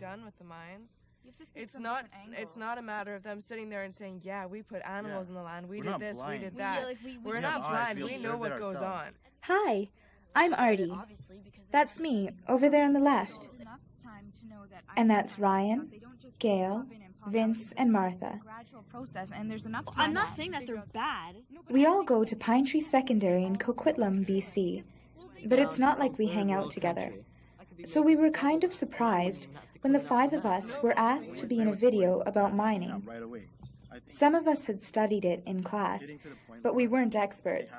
done with the mines. You have to see it It's from not. different angles. It's not a matter of them sitting there and saying, "Yeah, we put animals in the land. We We're did not this. blind. We did We, that." We're not blind. We know what goes on. Hi, I'm Artie. That's me, over there on the left. And that's Ryan, Gail, Vince, and Martha. I'm not saying that they're bad. We all go to Pine Tree Secondary in Coquitlam, BC. But it's not like we hang out together. So we were kind of surprised when the 5 of us were asked to be in a video about mining. Some of us had studied it in class, but we weren't experts.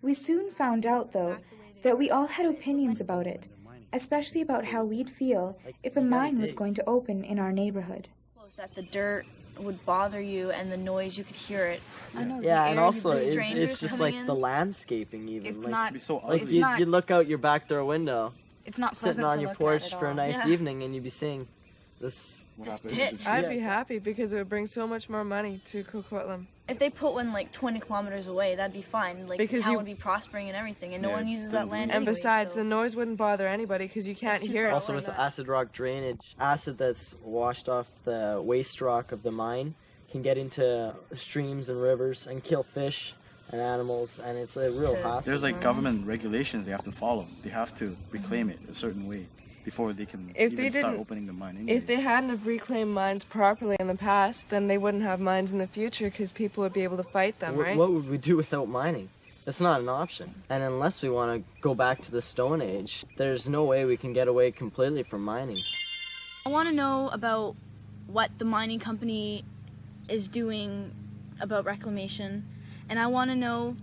We soon found out, though, that we all had opinions about it, especially about how we'd feel if a mine was going to open in our neighborhood. That the dirt would bother you and the noise, you could hear it. I know. Yeah, and also strangers it's just coming like in. the landscaping even. It's like, not. It'd be so like ugly. you look out your back door window, It's not sitting pleasant on to your look porch at at for a all. nice Yeah. evening, and you'd be seeing this. Pit. I'd be happy because it would bring so much more money to Coquitlam. If they put one like 20 kilometers away, that'd be fine. Like Because the town you- would be prospering and everything, and no Yeah, one uses it's that done land really And anyway, besides, so- the noise wouldn't bother anybody because you can't too hear it. far Also away. with the acid rock drainage, acid that's washed off the waste rock of the mine can get into streams and rivers and kill fish and animals, and it's a real hassle. There's like government regulations they have to follow. They have to reclaim it a certain way before they can If even they start didn't- opening the mine. If anyways. they hadn't have reclaimed mines properly in the past, then they wouldn't have mines in the future because people would be able to fight them, right? What would we do without mining? It's not an option. And unless we want to go back to the Stone Age, there's no way we can get away completely from mining. I want to know about what the mining company is doing about reclamation, and I want to know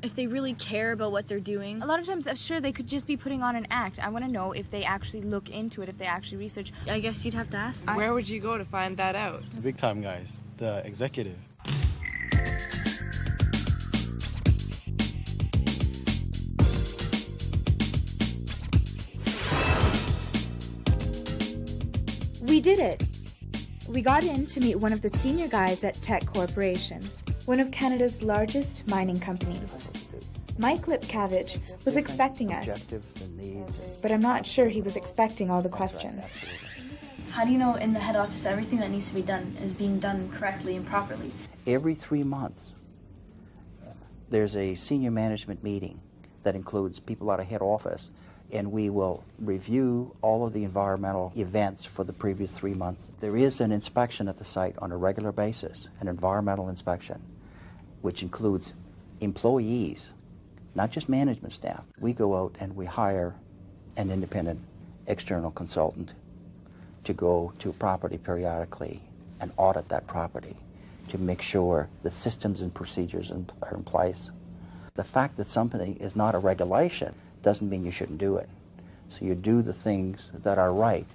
if they really care about what they're doing. A lot of times, I'm sure they could just be putting on an act. I want to know if they actually look into it, if they actually research. I guess you'd have to ask them. Where would you go to find that out? The big time guys, the executive. We did it! We got in to meet one of the senior guys at Teck Corporation, one of Canada's largest mining companies. Mike Lipkavich was expecting us, but I'm not sure he was expecting all the questions. How do you know in the head office that everything that needs to be done is being done correctly and properly? Every 3 months, there's a senior management meeting that includes people out of head office, and we will review all of the environmental events for the previous 3 months. There is an inspection at the site on a regular basis, an environmental inspection, which includes employees, not just management staff. We go out and we hire an independent external consultant to go to a property periodically and audit that property to make sure the systems and procedures are in place. The fact that something is not a regulation doesn't mean you shouldn't do it. So you do the things that are right.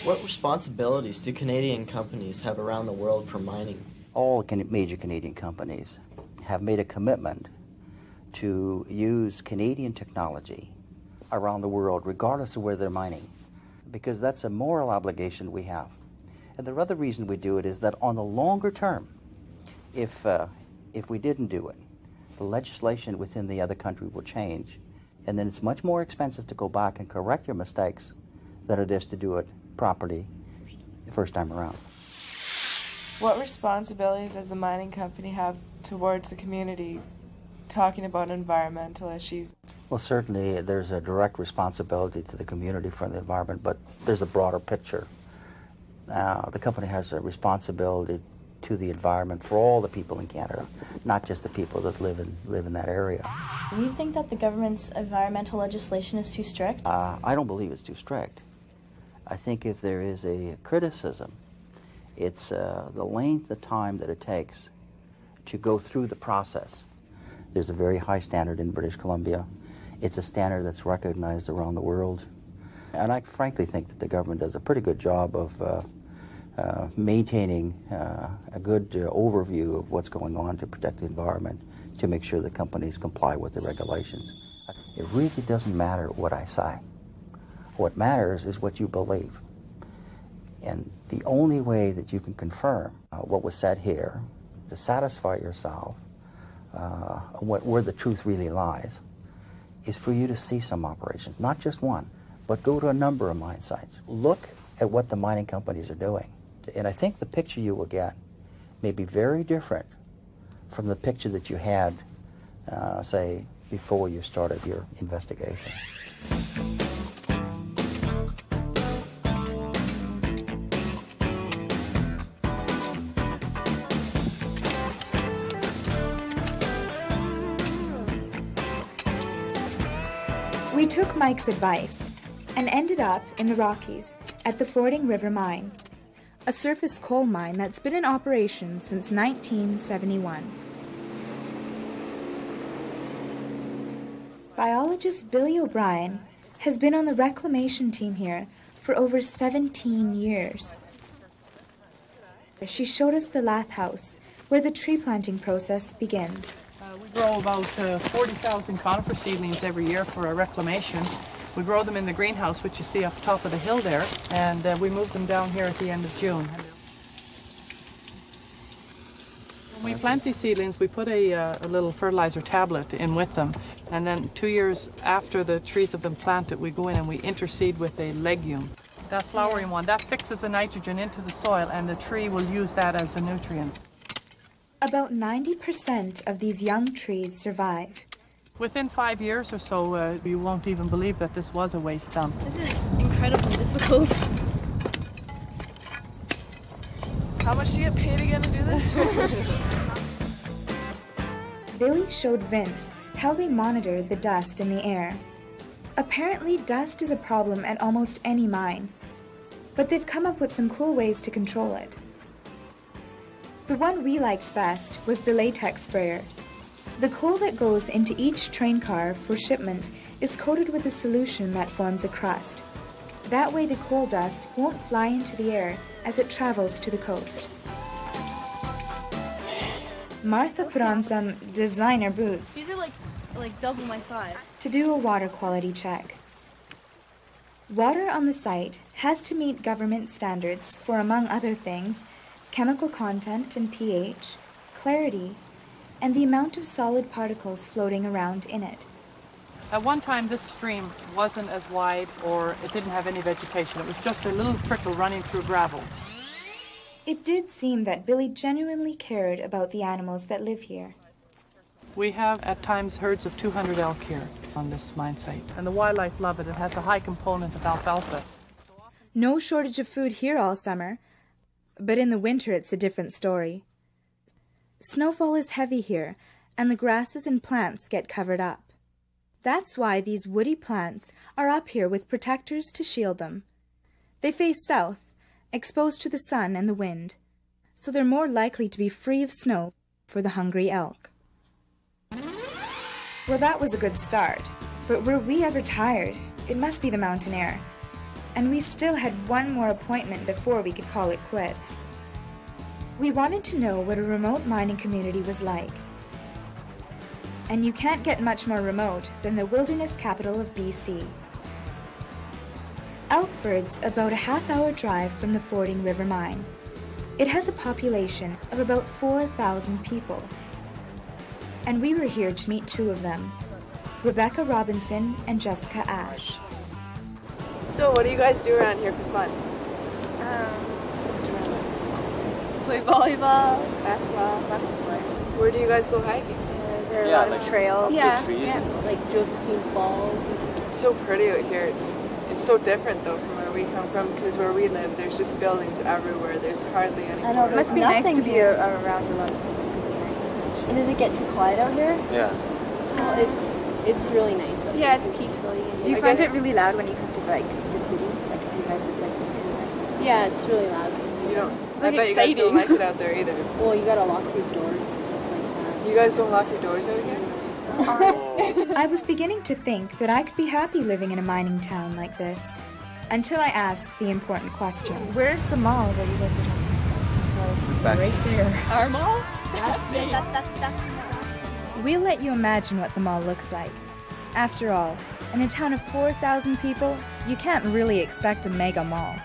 What responsibilities do Canadian companies have around the world for mining? All major Canadian companies have made a commitment to use Canadian technology around the world, regardless of where they're mining, because that's a moral obligation we have. And the other reason we do it is that on the longer term, if we didn't do it, the legislation within the other country will change, and then it's much more expensive to go back and correct your mistakes than it is to do it properly the first time around. What responsibility does the mining company have towards the community talking about environmental issues? Well, certainly there's a direct responsibility to the community for the environment, but there's a broader picture. The company has a responsibility to the environment for all the people in Canada, not just the people that live in that area. Do you think that the government's environmental legislation is too strict? I don't believe it's too strict. I think if there is a criticism, it's the length of time that it takes to go through the process. There's a very high standard in British Columbia. It's a standard that's recognized around the world. And I frankly think that the government does a pretty good job of maintaining a good overview of what's going on to protect the environment, to make sure that companies comply with the regulations. It really doesn't matter what I say. What matters is what you believe. And the only way that you can confirm what was said here, to satisfy yourself where the truth really lies, is for you to see some operations, not just one, but go to a number of mine sites. Look at what the mining companies are doing. And I think the picture you will get may be very different from the picture that you had, say, before you started your investigation. We took Mike's advice and ended up in the Rockies at the Fording River Mine, a surface coal mine that's been in operation since 1971. Biologist Billy O'Brien has been on the reclamation team here for over 17 years. She showed us the lath house, where the tree planting process begins. We grow about 40,000 conifer seedlings every year for a reclamation. We grow them in the greenhouse, which you see up top of the hill there, and we move them down here at the end of June. When we plant these seedlings, we put a little fertilizer tablet in with them, and then 2 years after the trees have been planted, we go in and we interseed with a legume. That flowering one, that fixes the nitrogen into the soil, and the tree will use that as a nutrient. About 90% of these young trees survive. Within 5 years or so, you won't even believe that this was a waste dump. This is incredibly difficult. How much do you get paid again to do this? Billy showed Vince how they monitor the dust in the air. Apparently, dust is a problem at almost any mine, but they've come up with some cool ways to control it. The one we liked best was the latex sprayer. The coal that goes into each train car for shipment is coated with a solution that forms a crust. That way the coal dust won't fly into the air as it travels to the coast. Martha put on some designer boots These are like double my size. to do a water quality check. Water on the site has to meet government standards for, among other things, chemical content and pH, clarity, and the amount of solid particles floating around in it. At one time, this stream wasn't as wide, or it didn't have any vegetation. It was just a little trickle running through gravel. It did seem that Billy genuinely cared about the animals that live here. We have, at times, herds of 200 elk here on this mine site, and the wildlife love it. It has a high component of alfalfa. No shortage of food here all summer, but in the winter it's a different story. Snowfall is heavy here, and the grasses and plants get covered up. That's why these woody plants are up here with protectors to shield them. They face south, exposed to the sun and the wind, so they're more likely to be free of snow for the hungry elk. Well, that was a good start, but were we ever tired? It must be the mountain air. And we still had one more appointment before we could call it quits. We wanted to know what a remote mining community was like. And you can't get much more remote than the wilderness capital of BC. Elkford's about a half-hour drive from the Fording River Mine. It has a population of about 4,000 people. And we were here to meet two of them, Rebecca Robinson and Jessica Ash. So what do you guys do around here for fun? Play volleyball, basketball, lots of sport. Where do you guys go hiking? There are a lot of trails. Yeah. Like Josephine Falls. It's so pretty out here. It's so different though from where we come from, because where we live there's just buildings everywhere. There's hardly any. I know, It must be nice to be around a lot of people. And does it get too quiet out here? Yeah. It's really nice. Yeah, it's peaceful. Do you find it really loud when you come to like the city? Like if you guys have like yeah, it's really loud. You don't. It's I like bet you guys don't exciting. like it out there either. Well, you gotta lock your doors and stuff like that. You guys don't lock your doors out here? I was beginning to think that I could be happy living in a mining town like this, until I asked the important question. Where's the mall that you guys were talking about? Back. there. Our mall? That's We'll let you imagine what the mall looks like. After all, in a town of 4,000 people, you can't really expect a mega mall.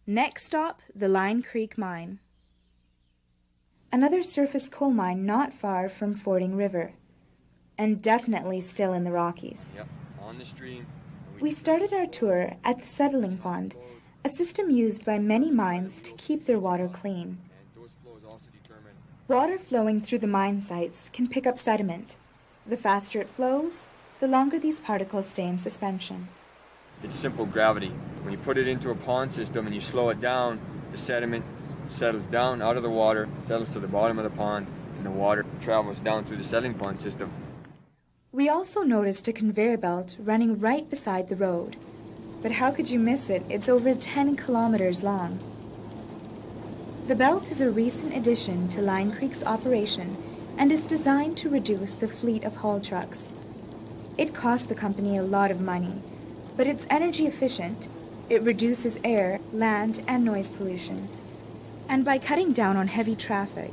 Next stop, the Line Creek Mine. another surface coal mine not far from Fording River, and definitely still in the Rockies. Yep, on the stream. We started our tour at the settling pond, a system used by many mines to keep their water clean. Water flowing through the mine sites can pick up sediment. The faster it flows, the longer these particles stay in suspension. It's simple gravity. When you put it into a pond system and you slow it down, the sediment settles down out of the water, settles to the bottom of the pond, and the water travels down through the settling pond system. We also noticed a conveyor belt running right beside the road. But how could you miss it? It's over 10 kilometers long. The belt is a recent addition to Line Creek's operation and is designed to reduce the fleet of haul trucks. It costs the company a lot of money, but it's energy efficient. It reduces air, land, and noise pollution. And by cutting down on heavy traffic,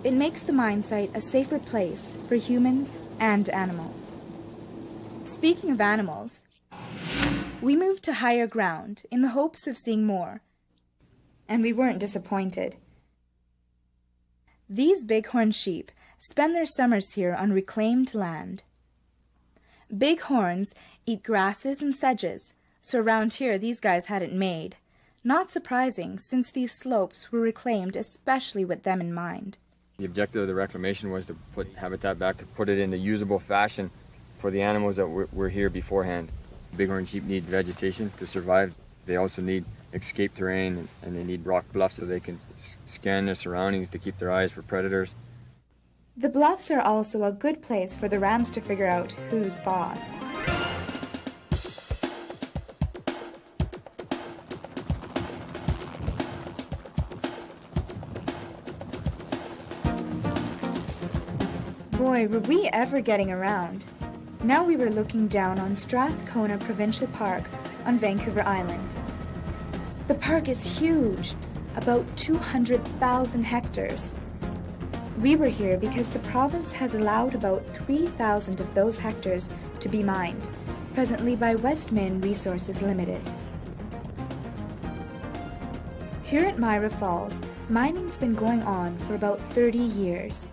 it makes the mine site a safer place for humans and animals. Speaking of animals, we moved to higher ground in the hopes of seeing more. And we weren't disappointed. These bighorn sheep spend their summers here on reclaimed land. Bighorns eat grasses and sedges, so around here these guys had it made. Not surprising, since these slopes were reclaimed especially with them in mind. The objective of the reclamation was to put habitat back, to put it in a usable fashion for the animals that were here beforehand. Bighorn sheep need vegetation to survive. They also need escape terrain, and they need rock bluffs so they can scan their surroundings to keep their eyes for predators. The bluffs are also a good place for the rams to figure out who's boss. Boy, were we ever getting around. Now we were looking down on Strathcona Provincial Park on Vancouver Island. The park is huge, about 200,000 hectares. We were here because the province has allowed about 3,000 of those hectares to be mined, presently by Westmin Resources Limited. Here at Myra Falls, mining's been going on for about 30 years,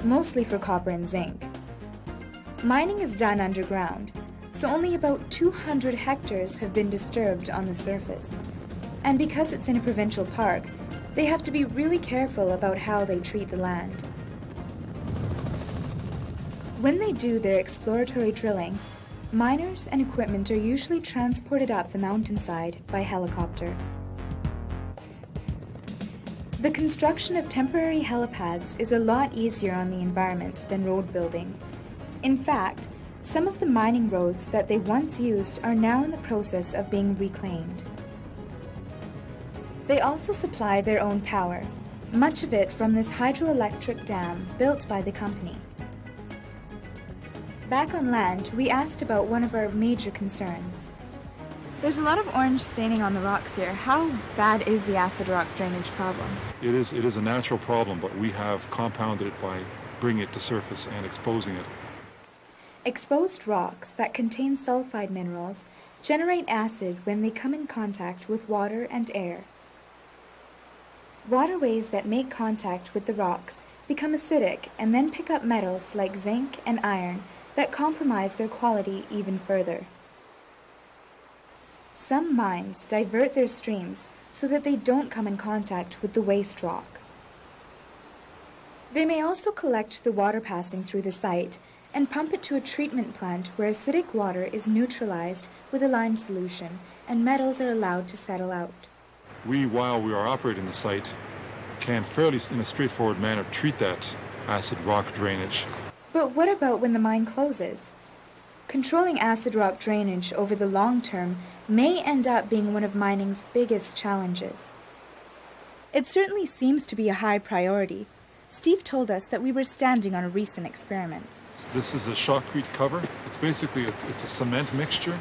mostly for copper and zinc. Mining is done underground, so only about 200 hectares have been disturbed on the surface. And because it's in a provincial park, they have to be really careful about how they treat the land. When they do their exploratory drilling, miners and equipment are usually transported up the mountainside by helicopter. The construction of temporary helipads is a lot easier on the environment than road building. In fact, some of the mining roads that they once used are now in the process of being reclaimed. They also supply their own power, much of it from this hydroelectric dam built by the company. Back on land, we asked about one of our major concerns. There's a lot of orange staining on the rocks here. How bad is the acid rock drainage problem? It is a natural problem, but we have compounded it by bringing it to surface and exposing it. Exposed rocks that contain sulfide minerals generate acid when they come in contact with water and air. Waterways that make contact with the rocks become acidic and then pick up metals like zinc and iron that compromise their quality even further. Some mines divert their streams so that they don't come in contact with the waste rock. They may also collect the water passing through the site and pump it to a treatment plant where acidic water is neutralized with a lime solution and metals are allowed to settle out. While we are operating the site, can fairly in a straightforward manner treat that acid rock drainage. But what about when the mine closes? Controlling acid rock drainage over the long term may end up being one of mining's biggest challenges. It certainly seems to be a high priority. Steve told us that we were standing on a recent experiment. This is a shotcrete cover. It's basically it's a cement mixture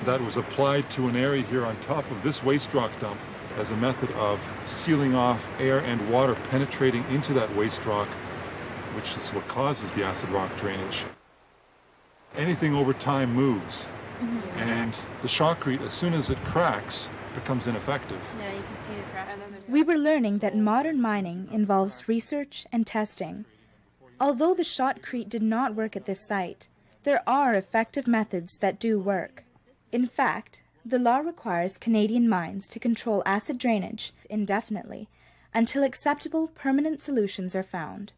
that was applied to an area here on top of this waste rock dump as a method of sealing off air and water penetrating into that waste rock, which is what causes the acid rock drainage. Anything over time moves, and the shotcrete, as soon as it cracks, becomes ineffective. Yeah, you can see the crack. We were learning that modern mining involves research and testing. Although the shotcrete did not work at this site, there are effective methods that do work. In fact, the law requires Canadian mines to control acid drainage indefinitely until acceptable permanent solutions are found.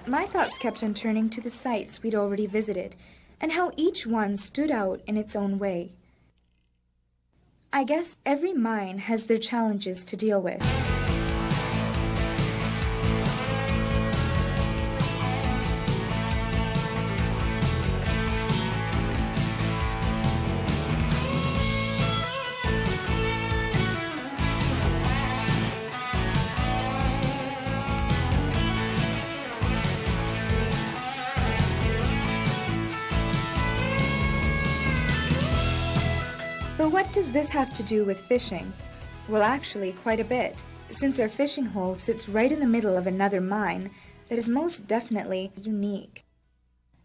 My thoughts kept on turning to the sites we'd already visited and how each one stood out in its own way. I guess every mine has their challenges to deal with. But what does this have to do with fishing? Well, actually, quite a bit, since our fishing hole sits right in the middle of another mine that is most definitely unique.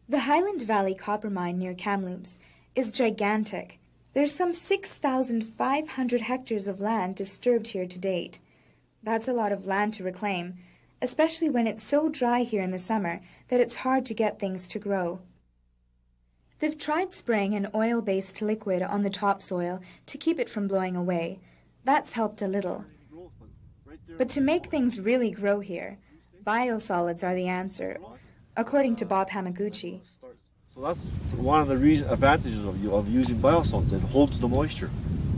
The Highland Valley copper mine near Kamloops is gigantic. There's some 6,500 hectares of land disturbed here to date. That's a lot of land to reclaim, especially when it's so dry here in the summer that it's hard to get things to grow. They've tried spraying an oil-based liquid on the topsoil to keep it from blowing away. That's helped a little. But to make things really grow here, biosolids are the answer, according to Bob Hamaguchi. So that's one of the advantages of using biosolids. It holds the moisture.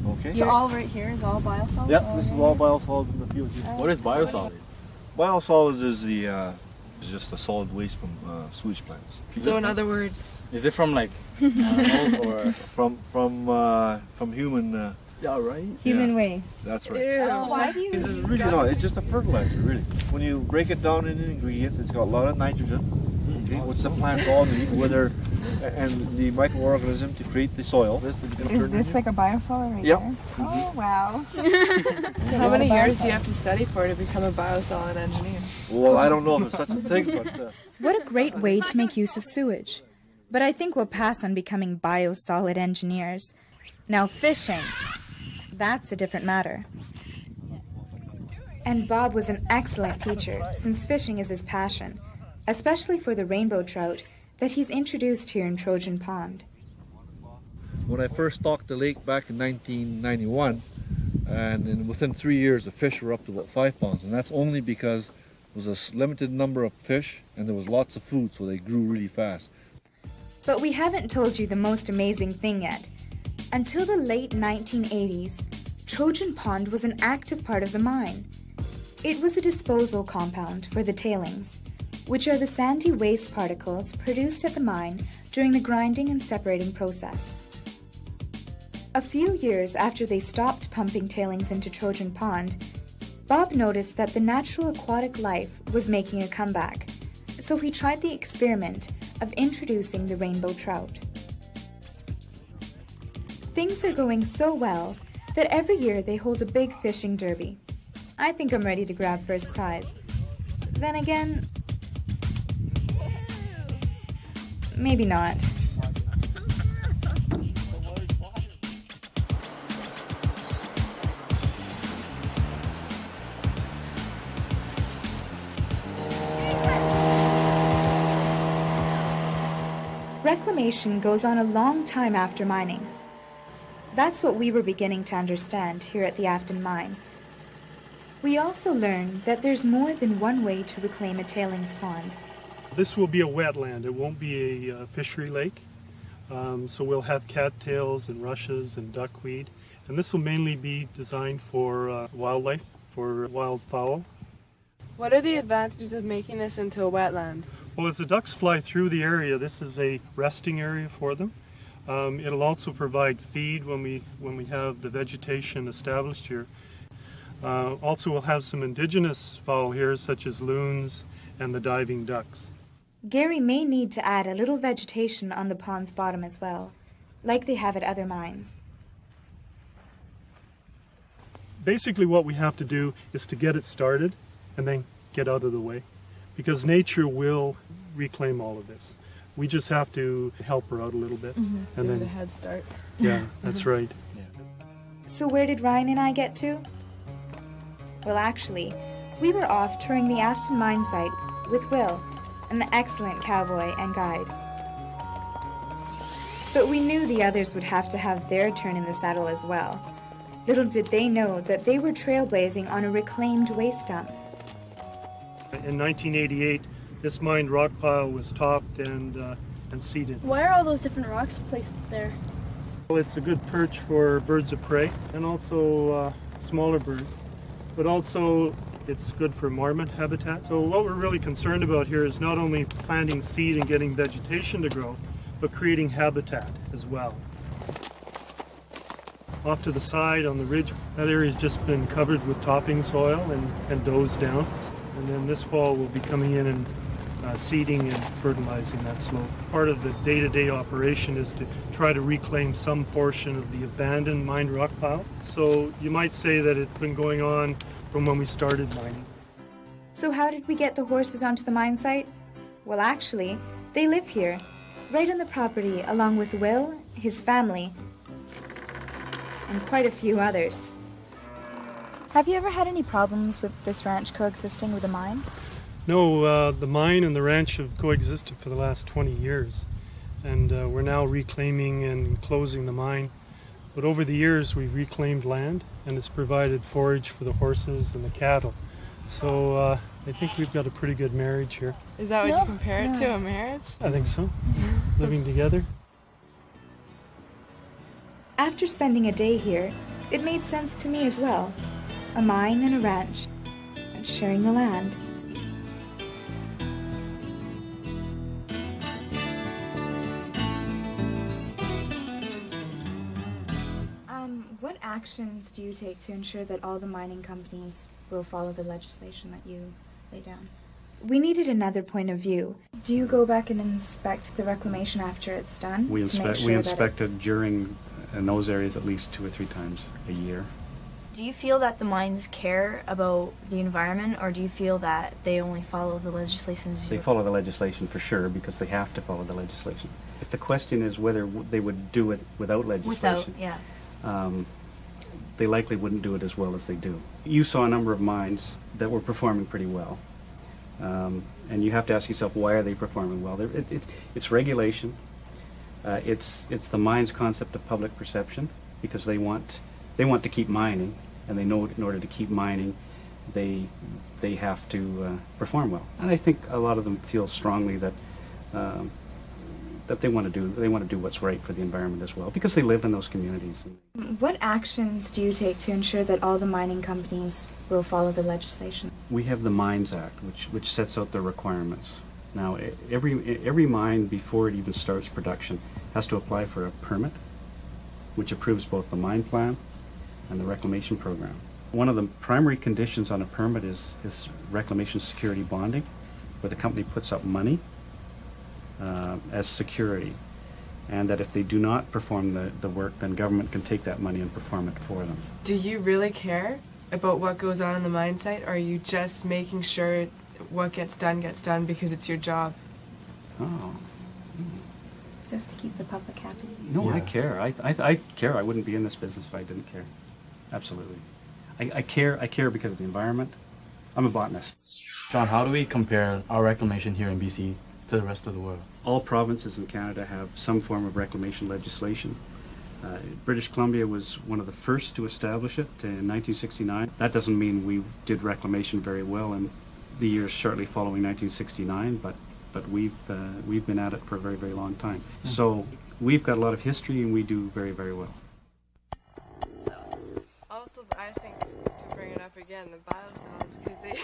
Okay. So all right here is all biosolids? Yeah, this is all biosolids in the field. What is biosolid? Biosolids is just a solid waste from sewage plants. So in other words, Is it from like animals or from human? Yeah, right. human waste. That's right. Ew, why do you It's really not. It's just a fertilizer, really. When you break it down into ingredients, it's got a lot of nitrogen, okay, which the plants all need, and the microorganism to create the soil. Is this like a biosolid right Yep. there? Oh, wow. How many years do you have to study for to become a biosolid engineer? Well, I don't know if there's such a thing, but... What a great way to make use of sewage. But I think we'll pass on becoming biosolid engineers. Now fishing, that's a different matter. And Bob was an excellent teacher, since fishing is his passion, especially for the rainbow trout that he's introduced here in Trojan Pond. When I first stocked the lake back in 1991, and within 3 years the fish were up to about 5 pounds, and that's only because there was a limited number of fish and there was lots of food, so they grew really fast. But we haven't told you the most amazing thing yet. Until the late 1980s, Trojan Pond was an active part of the mine. It was a disposal compound for the tailings, which are the sandy waste particles produced at the mine during the grinding and separating process. A few years after they stopped pumping tailings into Trojan Pond, Bob noticed that the natural aquatic life was making a comeback, so he tried the experiment of introducing the rainbow trout. Things are going so well that every year they hold a big fishing derby. I think I'm ready to grab first prize. Then again, maybe not. Reclamation goes on a long time after mining. That's what we were beginning to understand here at the Afton Mine. We also learned that there's more than one way to reclaim a tailings pond. This will be a wetland. It won't be a fishery lake. So we'll have cattails and rushes and duckweed. And this will mainly be designed for wildlife, for wildfowl. What are the advantages of making this into a wetland? Well, as the ducks fly through the area, this is a resting area for them. It'll also provide feed when we have the vegetation established here. Also, we'll have some indigenous fowl here, such as loons and the diving ducks. Gary may need to add a little vegetation on the pond's bottom as well, like they have at other mines. Basically, what we have to do is to get it started and then get out of the way. because nature will reclaim all of this. We just have to help her out a little bit. And And then then, a head start. yeah, that's right. So where did Ryan and I get to? Well, actually, we were off touring the Afton mine site with Will, an excellent cowboy and guide. But we knew the others would have to have their turn in the saddle as well. Little did they know that they were trailblazing on a reclaimed waste dump. In 1988, this mined rock pile was topped and seeded. Why are all those different rocks placed there? Well, it's a good perch for birds of prey and also smaller birds, but also it's good for marmot habitat. So what we're really concerned about here is not only planting seed and getting vegetation to grow, but creating habitat as well. Off to the side on the ridge, that area's just been covered with topping soil and dozed down. And then this fall we'll be coming in and seeding and fertilizing that slope. Part of the day-to-day operation is to try to reclaim some portion of the abandoned mined rock piles. So you might say that it's been going on from when we started mining. So how did we get the horses onto the mine site? Well, actually, they live here, right on the property, along with Will, his family, and quite a few others. Have you ever had any problems with this ranch coexisting with a mine? No, the mine and the ranch have coexisted for the last 20 years, and we're now reclaiming and closing the mine. But over the years, we've reclaimed land, and it's provided forage for the horses and the cattle. So I think we've got a pretty good marriage here. Is that what you compare it to, a marriage? I think so. Living together. After spending a day here, it made sense to me as well. A mine and a ranch, and sharing the land. What actions do you take to ensure that all the mining companies will follow the legislation that you lay down? We needed another point of view. Do you go back and inspect the reclamation after it's done? We to make inspect. sure We that inspect it's- it during in those areas at least 2 or 3 times a year. Do you feel that the mines care about the environment, or do you feel that they only follow the legislations? They follow the legislation for sure because they have to follow the legislation. If the question is whether they would do it without legislation, they likely wouldn't do it as well as they do. You saw a number of mines that were performing pretty well, and you have to ask yourself, why are they performing well? It's regulation. It's the mine's concept of public perception, because they want to keep mining, and they know in order to keep mining, they have to perform well. And I think a lot of them feel strongly that that they want to do what's right for the environment as well, because they live in those communities. What actions do you take to ensure that all the mining companies will follow the legislation? We have the Mines Act, which sets out the requirements. Now, every mine, before it even starts production, has to apply for a permit, which approves both the mine plan and the reclamation program. One of the primary conditions on a permit is reclamation security bonding, where the company puts up money as security, and that if they do not perform the work, then government can take that money and perform it for them. Do you really care about what goes on in the mine site, or are you just making sure what gets done because it's your job? Oh. Just to keep the public happy. No, I care. I care. I wouldn't be in this business if I didn't care. Absolutely. I care because of the environment. I'm a botanist. John, how do we compare our reclamation here in BC to the rest of the world? All provinces in Canada have some form of reclamation legislation. British Columbia was one of the first to establish it in 1969. That doesn't mean we did reclamation very well in the years shortly following 1969, but we've been at it for a very, very long time. So we've got a lot of history, and we do very, very well. Also, I think, to bring it up again, the biosolids, because they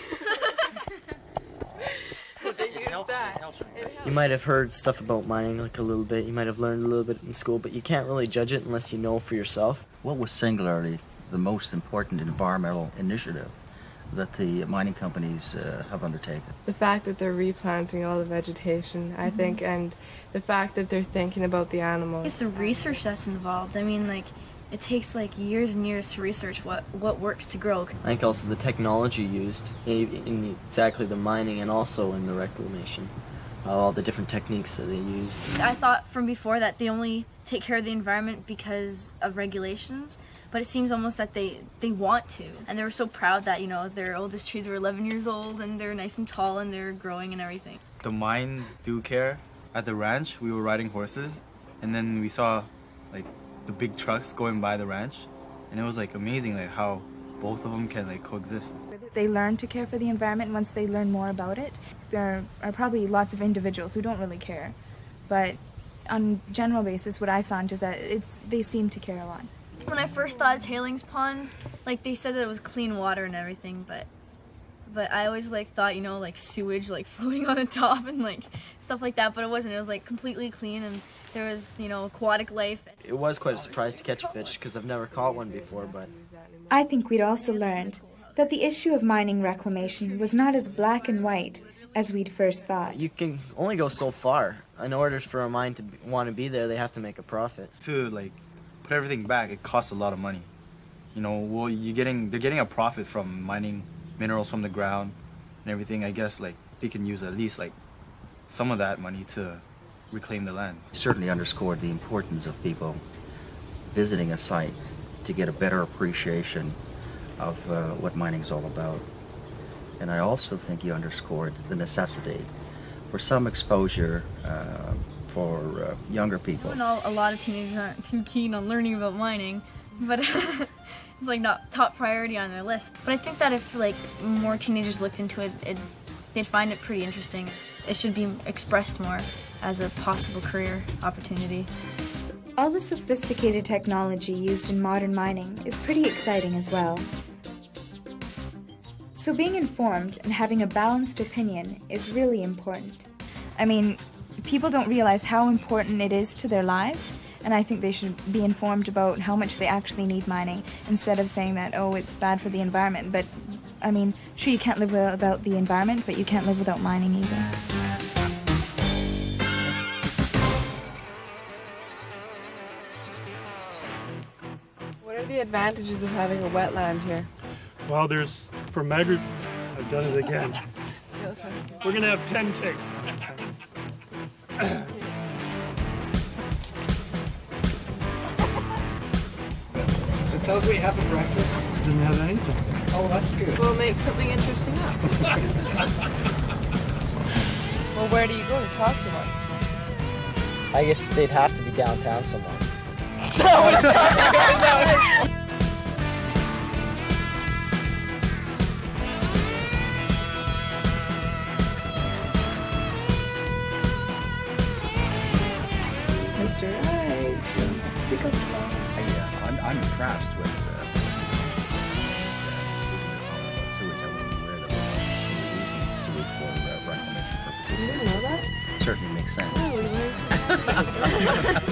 use that. It helps. You might have heard stuff about mining like a little bit. You might have learned a little bit in school, but you can't really judge it unless you know for yourself. What was singularly the most important environmental initiative that the mining companies have undertaken? The fact that they're replanting all the vegetation, I think, and the fact that they're thinking about the animals. It's the research that's involved. I mean, like, it takes like years and years to research what works to grow. I think also the technology used in exactly the mining and also in the reclamation, all the different techniques that they used. I thought from before that they only take care of the environment because of regulations, but it seems almost that they want to. And they were so proud that, you know, their oldest trees were 11 years old and they're nice and tall and they're growing and everything. The mines do care. At the ranch, we were riding horses, and then we saw like the big trucks going by the ranch, and it was like amazing like how both of them can like coexist. They learn to care for the environment once they learn more about it. There are probably lots of individuals who don't really care, but on a general basis, what I found is that they seem to care a lot. When I first thought of tailings pond, like they said that it was clean water and everything, but I always like thought, you know, like sewage like floating on the top and like stuff like that, but it wasn't. It was like completely clean and there was, you know, aquatic life. It was quite a surprise to catch a fish because I've never caught one before, but I think we'd also learned that the issue of mining reclamation was not as black and white as we'd first thought. you can only go so far. In order for a mine to want to be there, they have to make a profit. To like put everything back, it costs a lot of money. You know, well, they're getting a profit from mining minerals from the ground and everything. I guess like they can use at least like some of that money to reclaim the lands. Certainly underscored the importance of people visiting a site to get a better appreciation of what mining is all about. And I also think you underscored the necessity for some exposure for younger people. I know a lot of teenagers aren't too keen on learning about mining, but it's like not top priority on their list. But I think that if like more teenagers looked into it, they'd find it pretty interesting. It should be expressed more as a possible career opportunity. All the sophisticated technology used in modern mining is pretty exciting as well. So being informed and having a balanced opinion is really important. I mean, people don't realize how important it is to their lives, and I think they should be informed about how much they actually need mining instead of saying that, oh, it's bad for the environment. But, I mean, sure, you can't live without the environment, but you can't live without mining either. What are the advantages of having a wetland here? Well, there's, for I've done it again. We're gonna have 10 takes. So tell us what you have for breakfast. Didn't have anything. Oh, that's good. We'll make something interesting up. Well, where do you go to talk to one? I guess they'd have to be downtown somewhere. Mr. Right. I'm impressed with sewage. I wasn't aware that we're using sewage for reclamation purposes. You didn't know that? Certainly makes sense. Oh, we learned.